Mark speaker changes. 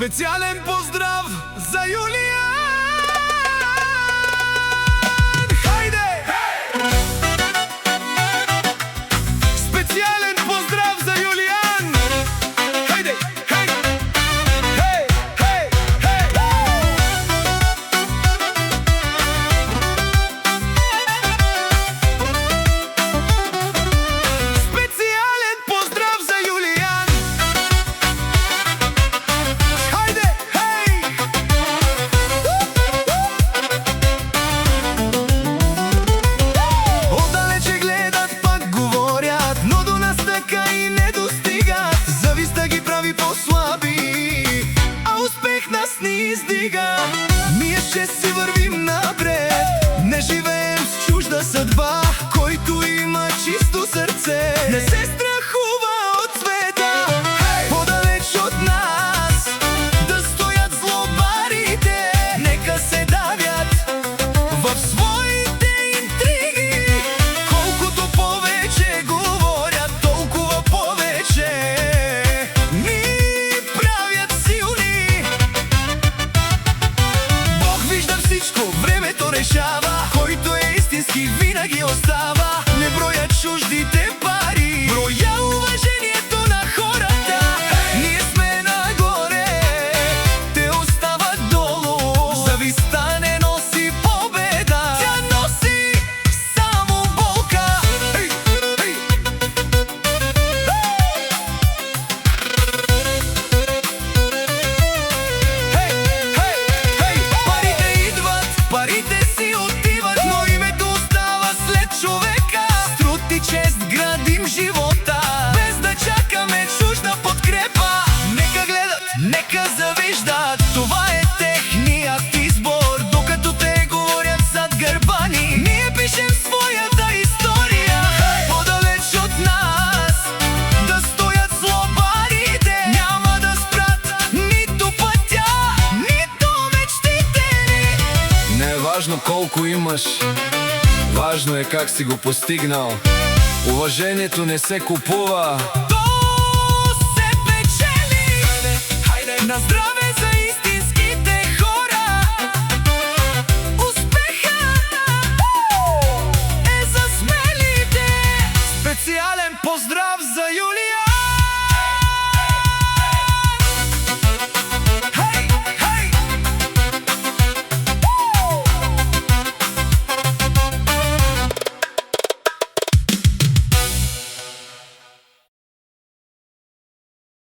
Speaker 1: Специален поздрав за Юлиан! Хайде! Специален поздрав за Юлиан! Хайде! Хей! Хей! Хей! Хей! Специален поздрав за Юлиан! Хайде! Хей! Отдалече гледат, пак говорят, но до нас така и не достигат. Завистта ги прави по-слаби, а успех нас ни издига. Ние ще си вървим напред, не живеем с чужда съдба. Който има чисто сърце, не се страхува от света. Подалеч от нас да стоят злобарите, нека се давят в своите интриги. Колкото повече говорят, толкова повече ни правят силни. Бог вижда всичко, времето решава. Който е истински, винаги остава. Не броя чуждите пари, броя уважението на хората. Ние сме нагоре, те остават долу. Завистта не носи победа, тя носи само болка. Хей! Хей! Хей! Хей! Хей! Парите идват, парите си отиват, но името остава след човека. С труд и чест градим живота, без да чакаме чужда подкрепа. Нека гледат, нека завиждат, това е техният избор. Докато те говорят зад гърба ни, ние пишем своята история. Подалеч от нас да стоят злобарите, няма да спрат нито пътя, нито мечтите ни. Не е важно колко имаш, важно е как си го постигнал. Уважението не се купува, то се печели. Хайде, хайде, на здраве!